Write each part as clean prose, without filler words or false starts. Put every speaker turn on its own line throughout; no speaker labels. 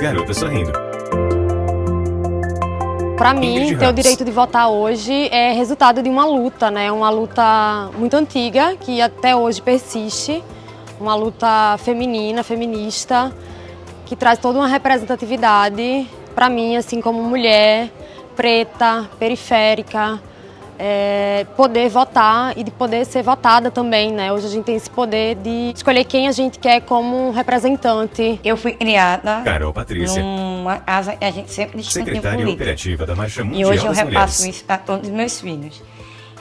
Garota Sorrindo.
Para mim, ter o direito de votar hoje é resultado de uma luta, né? Uma luta muito antiga, que até hoje persiste. Uma luta feminina, feminista, que traz toda uma representatividade para mim, assim como mulher, preta, periférica, poder votar e de poder ser votada também, né? Hoje a gente tem esse poder de escolher quem a gente quer como representante.
Eu fui criada
Carol Patrícia,
numa casa e a gente sempre discutiu
secretária
política.
operativa da Marcha
E
Mundial
hoje eu
das
repasso
Mulheres.
isso a todos os meus filhos.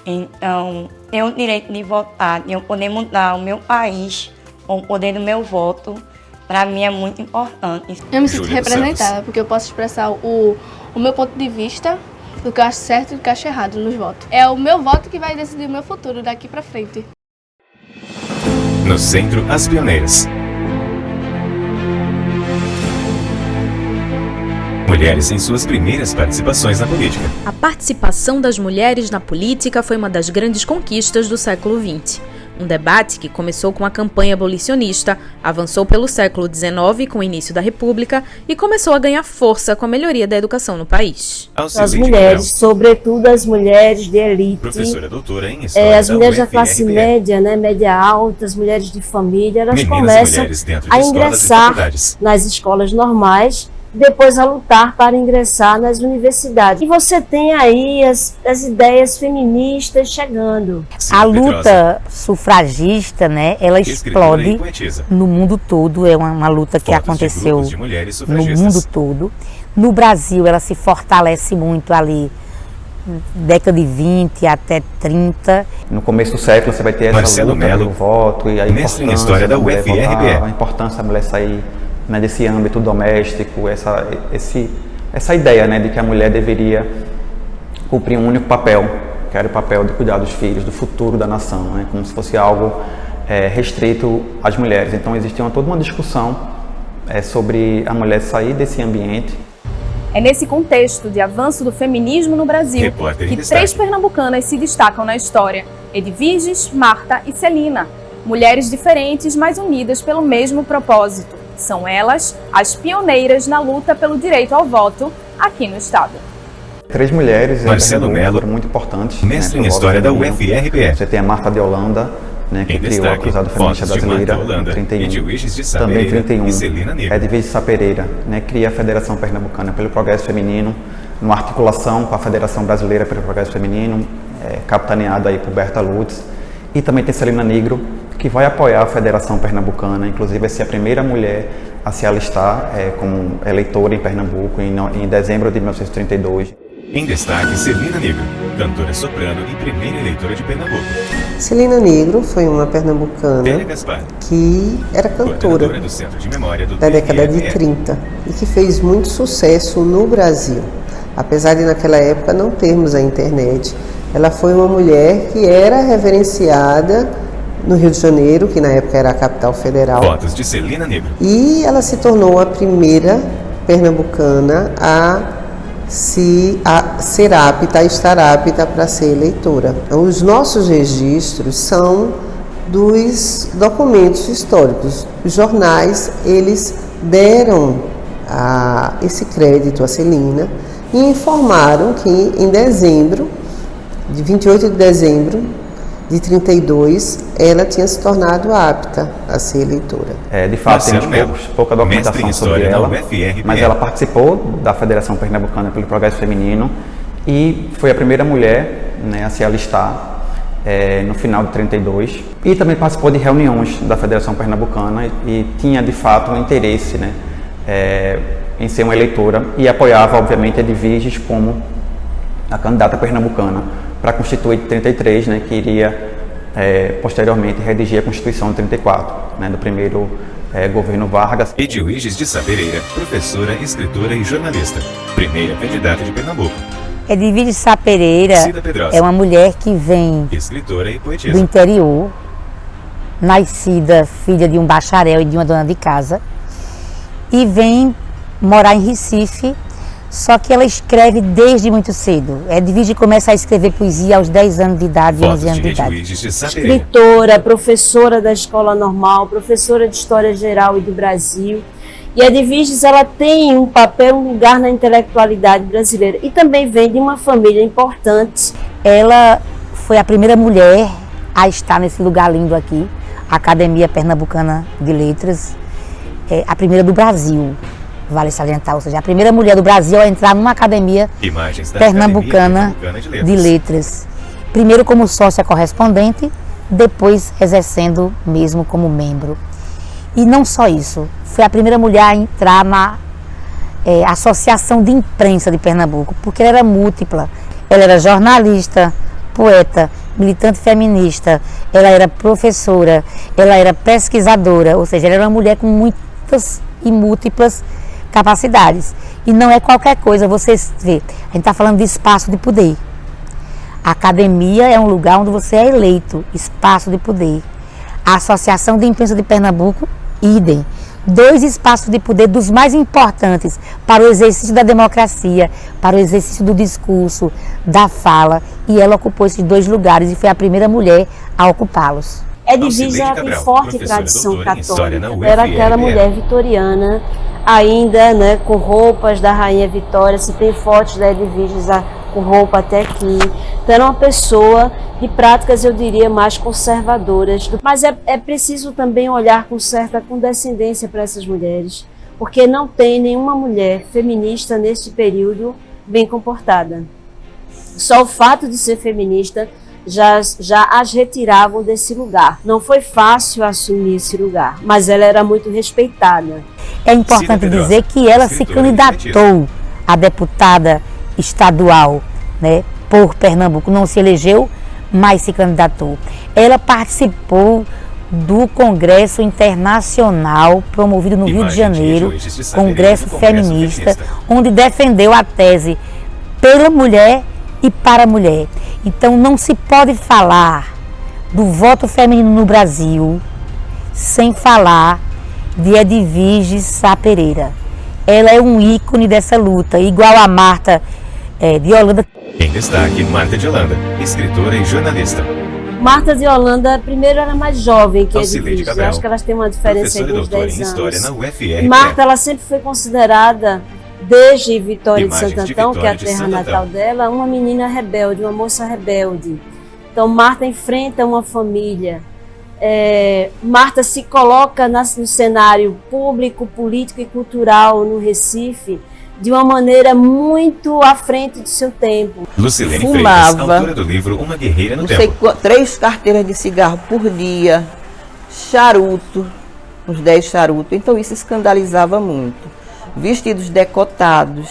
Então, ter o direito de votar, de eu poder mudar o meu país com o poder do meu voto, para mim é muito importante.
Eu me sinto
Júlia dos
representada,
Santos.
porque eu posso expressar o meu ponto de vista do que eu acho certo e do que eu acho errado nos votos. É o meu voto que vai decidir o meu futuro daqui pra frente.
No Centro, as Pioneiras. Mulheres em suas primeiras participações na política.
A participação das mulheres na política foi uma das grandes conquistas do século XX. Um debate que começou com a campanha abolicionista, avançou pelo século XIX com o início da República e começou a ganhar força com a melhoria da educação no país.
As mulheres, sobretudo as mulheres de elite,
Professora doutora em História
as mulheres da classe
UFRPE.
média, né, média alta, as mulheres de família, elas
Meninas e
começam
mulheres dentro de
a
escolas e
ingressar
faculdades.
nas escolas normais, depois a lutar para ingressar nas universidades. E você tem aí as ideias feministas chegando.
Cida
A
Pedrosa,
luta sufragista, né, ela
escritora e
explode
poetisa.
no mundo todo, é uma luta que
Fotos de
aconteceu
grupos de mulheres
no
sufragistas.
mundo todo. No Brasil, ela se fortalece muito ali, década de 20 até 30.
No começo do século você vai ter essa
Marcelo
luta
Mello,
pelo voto e a
mestre em
importância
História da
da mulher
UFRPE.
votar, a importância da mulher sair, né, desse âmbito doméstico, essa ideia, né, de que a mulher deveria cumprir um único papel, que era o papel de cuidar dos filhos, do futuro da nação, né, como se fosse algo restrito às mulheres. Então existia toda uma discussão sobre a mulher sair desse ambiente.
É nesse contexto de avanço do feminismo no Brasil
Repórter em
que
destaque.
3 pernambucanas se destacam na história: Edviges, Marta e Celina. Mulheres diferentes, mas unidas pelo mesmo propósito. São elas as pioneiras na luta pelo direito ao voto aqui no estado.
3 mulheres
Marcelo Mello,
foram muito importantes.
mestre em
pro voto
História da
feminino.
UFRPE.
Você tem a Marta de Holanda, né, que
Em
criou a
destaque,
Cruzada Feminista
fotos de
Brasileira
Marta Holanda,
em 31.
Edviges de
Também em
Sapereira
31.
e Celina Negro.
Edviges Sapereira, né, cria a Federação Pernambucana pelo Progresso Feminino, numa articulação com a Federação Brasileira pelo Progresso Feminino, capitaneada aí por Berta Lutz. E também tem Celina Negro, que vai apoiar a Federação Pernambucana, inclusive vai ser a primeira mulher a se alistar como eleitora em Pernambuco em dezembro de 1932.
Em destaque, Celina Negro, cantora soprano e primeira eleitora de Pernambuco.
Celina Negro foi uma pernambucana
Télia Gaspar,
que era cantora
coordenadora do Centro de Memória do
da década de
TRE.
30 e que fez muito sucesso no Brasil. Apesar de naquela época não termos a internet, ela foi uma mulher que era reverenciada no Rio de Janeiro, que na época era a capital federal.
Fotos de Celina Negro.
E ela se tornou a primeira pernambucana a ser apta, a estar apta para ser eleitora. Os nossos registros são dos documentos históricos. Os jornais, eles deram esse crédito a Celina e informaram que em dezembro, de 28 de dezembro de 32, ela tinha se tornado apta a ser eleitora.
De fato,
Marcelo
temos
Mello,
pouca
mestre em
documentação sobre
História da
ela,
UFRPE.
mas ela participou da Federação Pernambucana pelo Progresso Feminino e foi a primeira mulher, né, a se alistar no final de 32 e também participou de reuniões da Federação Pernambucana e tinha de fato um interesse, né, em ser uma eleitora e apoiava obviamente a Edviges como a candidata pernambucana para a Constituinte de 33, né, que iria posteriormente redigir a Constituição de 34, né, do primeiro governo Vargas.
Edviges de Sapereira, professora, escritora e jornalista. Primeira candidata de Pernambuco.
Edviges Sapereira
Cida Pedrosa,
é uma mulher que vem
escritora e
do
poetisa.
interior, nascida filha de um bacharel e de uma dona de casa, e vem morar em Recife, só que ela escreve desde muito cedo. Edviges começa a escrever poesia aos 10 anos de idade,
Fotos
11 anos
de
de idade.
Edviges de Sapereira.
Escritora, professora da Escola Normal, professora de História Geral e do Brasil. E a Edviges, ela tem um papel, um lugar na intelectualidade brasileira e também vem de uma família importante.
Ela foi a primeira mulher a estar nesse lugar lindo aqui, a Academia Pernambucana de Letras, a primeira do Brasil, vale salientar, ou seja, a primeira mulher do Brasil a entrar numa Academia Pernambucana de Letras. Primeiro como sócia correspondente, depois exercendo mesmo como membro. E não só isso, foi a primeira mulher a entrar na Associação de Imprensa de Pernambuco, porque ela era múltipla. Ela era jornalista, poeta, militante feminista, ela era professora, ela era pesquisadora, ou seja, ela era uma mulher com muitas e múltiplas capacidades. E não é qualquer coisa, você vê, a gente está falando de espaço de poder. A academia é um lugar onde você é eleito, espaço de poder. A Associação de Imprensa de Pernambuco, idem. 2 espaços de poder dos mais importantes para o exercício da democracia, para o exercício do discurso, da fala, e ela ocupou esses 2 lugares e foi a primeira mulher a ocupá-los.
Edviges tem forte tradição católica, era aquela mulher vitoriana, ainda, né, com roupas da Rainha Vitória, se tem fotos da Edviges com roupa até aqui. Então era uma pessoa de práticas, eu diria, mais conservadoras. Mas é preciso também olhar com certa condescendência para essas mulheres, porque não tem nenhuma mulher feminista neste período bem comportada. Só o fato de ser feminista já as retiravam desse lugar. Não foi fácil assumir esse lugar, mas ela era muito respeitada.
É importante dizer que ela se candidatou a deputada estadual, né, por Pernambuco, não se elegeu, mas se candidatou. Ela participou do Congresso Internacional promovido no Rio de Janeiro, Congresso Feminista, onde defendeu a tese pela mulher e para a mulher. Então não se pode falar do voto feminino no Brasil sem falar de Edviges Sá Pereira. Ela é um ícone dessa luta, igual a Marta de Holanda.
Em destaque, Marta de Holanda, escritora e jornalista.
Marta de Holanda, primeiro, era mais jovem que Edviges. Acho que elas têm uma diferença de uns 10 anos.
Na UFR,
Marta, ela sempre foi considerada, desde Vitória de Santo Antão, que é a terra natal dela, uma menina rebelde, uma moça rebelde. Então, Marta enfrenta uma família. Marta se coloca no cenário público, político e cultural no Recife de uma maneira muito à frente do seu tempo.
Lucilene Freitas, autora do livro Uma Guerreira no Tempo.
3 carteiras de cigarro por dia, charuto, uns 10 charutos, então isso escandalizava muito. Vestidos decotados,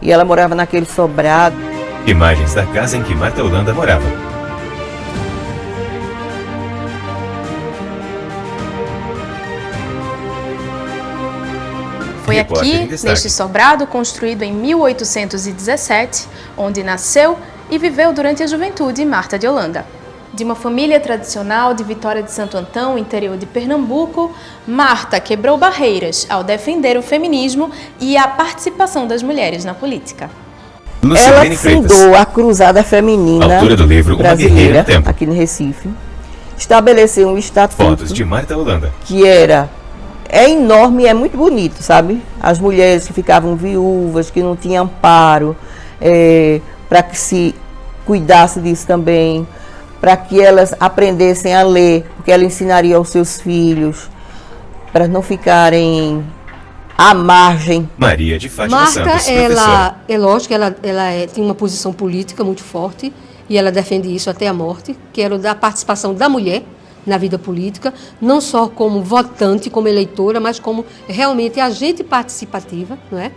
e ela morava naquele sobrado.
Imagens da casa em que Marta Holanda morava.
Foi aqui, neste sobrado, construído em 1817, onde nasceu e viveu durante a juventude Marta de Holanda. De uma família tradicional de Vitória de Santo Antão, interior de Pernambuco, Marta quebrou barreiras ao defender o feminismo e a participação das mulheres na política.
Ela fundou a Cruzada Feminina
autora do livro Uma Guerreira no Tempo,
aqui no Recife. Estabeleceu um estatuto
fotos de Marta Holanda,
que é enorme e é muito bonito, sabe? As mulheres que ficavam viúvas, que não tinham amparo, para que se cuidasse disso também, para que elas aprendessem a ler, porque ela ensinaria aos seus filhos, para não ficarem à margem.
Maria de Fátima
Marta,
Santos,
é lógico que ela tem uma posição política muito forte, e ela defende isso até a morte, que era da participação da mulher na vida política, não só como votante, como eleitora, mas como realmente agente participativa, não é?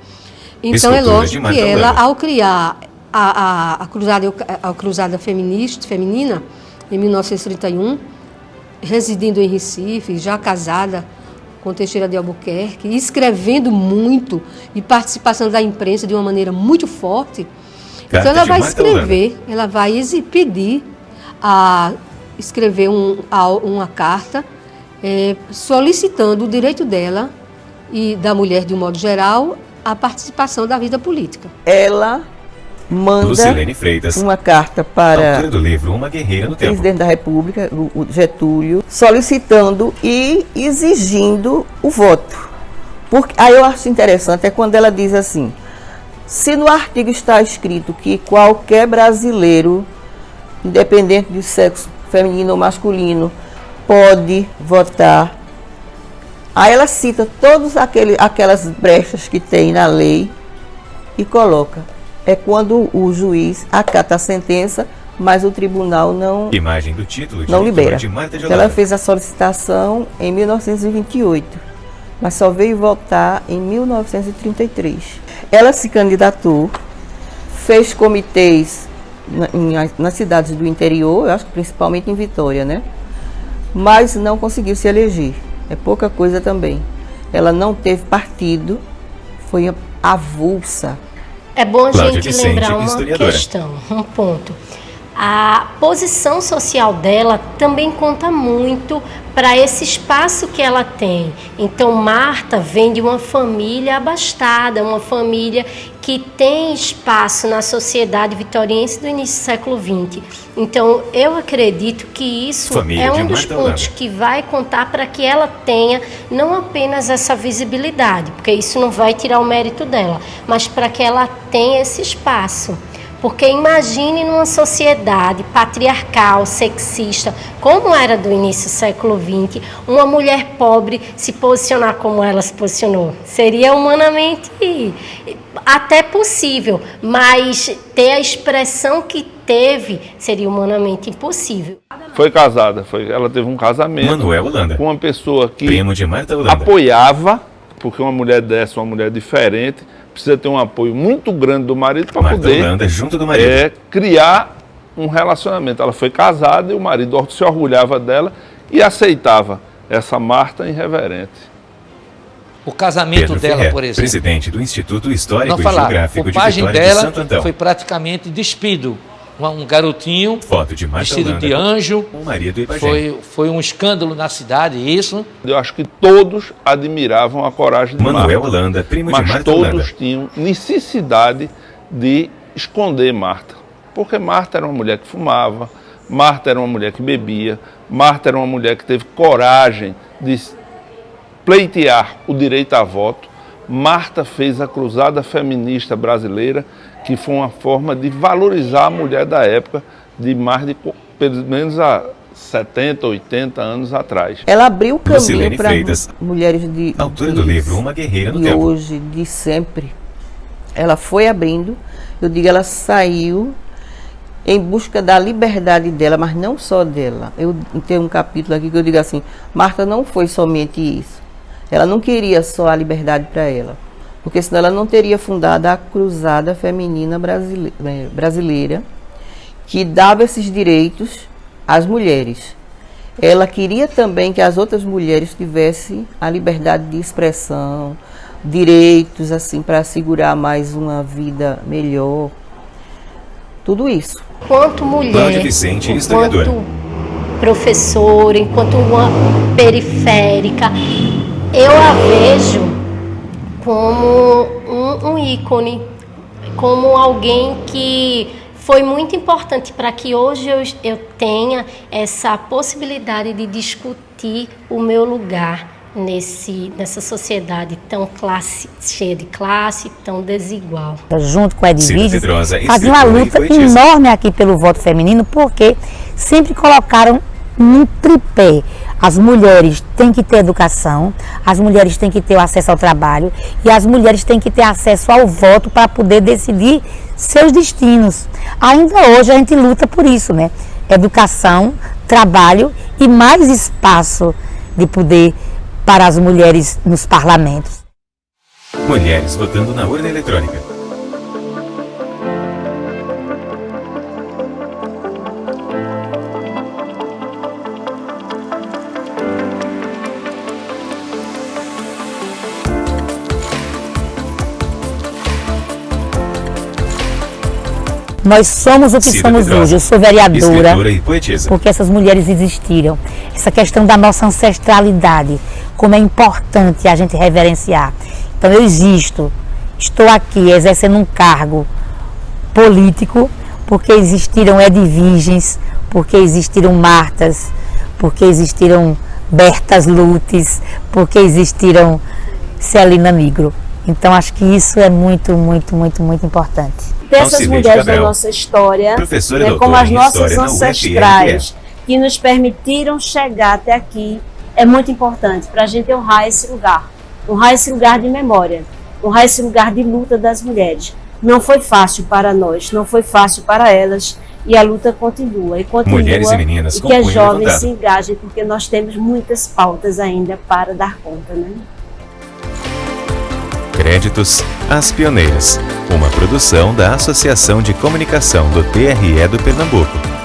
Então é lógico que ela, ao criar a Cruzada Feminina, em 1931, residindo em Recife, já casada com Teixeira de Albuquerque, escrevendo muito e participação da imprensa de uma maneira muito forte, então ela vai escrever, ela vai pedir escrever uma carta solicitando o direito dela e da mulher, de um modo geral, a participação da vida política.
Ela manda
Lucilene Freitas,
uma carta para
autora do livro Uma Guerreira no
o presidente da República, o Getúlio, solicitando e exigindo o voto. Aí eu acho interessante é quando ela diz assim: se no artigo está escrito que qualquer brasileiro, independente do sexo feminino ou masculino, pode votar, aí ela cita todas aquelas brechas que tem na lei e coloca. É quando o juiz acata a sentença, mas o tribunal não libera. Então, ela fez a solicitação em 1928, mas só veio votar em 1933. Ela se candidatou, fez comitês nas cidades do interior, eu acho que principalmente em Vitória, né? Mas não conseguiu se eleger. É pouca coisa também. Ela não teve partido, foi avulsa.
É bom a gente lembrar uma questão, um ponto. A posição social dela também conta muito para esse espaço que ela tem. Então, Marta vem de uma família abastada, uma família que tem espaço na sociedade vitoriense do início do século XX. Então, eu acredito que isso é um dos pontos que vai contar para que ela tenha não apenas essa visibilidade, porque isso não vai tirar o mérito dela, mas para que ela tenha esse espaço. Porque imagine numa sociedade patriarcal, sexista, como era do início do século XX, uma mulher pobre se posicionar como ela se posicionou. Seria humanamente até possível, mas ter a expressão que teve seria humanamente impossível.
Foi casada, ela teve um casamento com uma pessoa que
primo de Marta Holanda.
Apoiava, porque uma mulher dessa, uma mulher diferente, precisa ter um apoio muito grande do marido para poder
Holanda, junto do marido.
Criar um relacionamento. Ela foi casada e o marido se orgulhava dela e aceitava essa Marta irreverente.
O casamento
Pedro
dela,
Ferrer,
por exemplo.
presidente do Instituto Histórico
e
Geográfico
o
de
pajem
Vitória
dela
de Santo Antão.
foi praticamente despido. Um garotinho
Foto de Marta
vestido
Holanda
de anjo.
Com o marido e Bagé.
Foi um escândalo na cidade, isso.
Eu acho que todos admiravam a coragem de Marta.
Holanda, primo
mas
de Marta
todos
Holanda.
tinham necessidade de esconder Marta. Porque Marta era uma mulher que fumava, Marta era uma mulher que bebia, Marta era uma mulher que teve coragem de pleitear o direito a voto. Marta fez a cruzada feminista brasileira, que foi uma forma de valorizar a mulher da época, de mais de, pelo menos há 70, 80 anos atrás.
Ela abriu o caminho para mulheres
autora do livro Uma Guerreira no
de
Tempo.
hoje, de sempre. Ela foi abrindo, eu digo, ela saiu em busca da liberdade dela, mas não só dela. Eu tenho um capítulo aqui que eu digo assim: Marta não foi somente isso. Ela não queria só a liberdade para ela, porque senão ela não teria fundado a Cruzada Feminina Brasileira, que dava esses direitos às mulheres. Ela queria também que as outras mulheres tivessem a liberdade de expressão, direitos assim para assegurar mais uma vida melhor. Tudo isso.
Enquanto mulher,
Cláudia Vicente, historiadora.
enquanto professora, enquanto uma periférica, eu a vejo como um ícone, como alguém que foi muito importante para que hoje eu tenha essa possibilidade de discutir o meu lugar nessa sociedade tão cheia de classe, tão desigual.
Junto com a Edviges, fazia uma luta enorme aqui pelo voto feminino, porque sempre colocaram num tripé. As mulheres têm que ter educação, as mulheres têm que ter o acesso ao trabalho e as mulheres têm que ter acesso ao voto para poder decidir seus destinos. Ainda hoje a gente luta por isso, né? Educação, trabalho e mais espaço de poder para as mulheres nos parlamentos.
Mulheres votando na urna eletrônica.
Nós somos o que somos hoje. Eu sou vereadora
e poetisa,
porque essas mulheres existiram. Essa questão da nossa ancestralidade, como é importante a gente reverenciar. Então eu existo, estou aqui exercendo um cargo político, porque existiram Edviges, porque existiram Martas, porque existiram Bertas Lutes, porque existiram Celina Nigro. Então acho que isso é muito, muito, muito, muito importante.
Dessas mulheres da nossa história, né, como as nossas ancestrais, que nos permitiram chegar até aqui, é muito importante para a gente honrar esse lugar de memória, honrar esse lugar de luta das mulheres. Não foi fácil para nós, não foi fácil para elas, e a luta continua, e continua.
Mulheres e meninas
e que as jovens se engajem, porque nós temos muitas pautas ainda para dar conta, né?
Créditos às Pioneiras, uma produção da Associação de Comunicação do TRE do Pernambuco.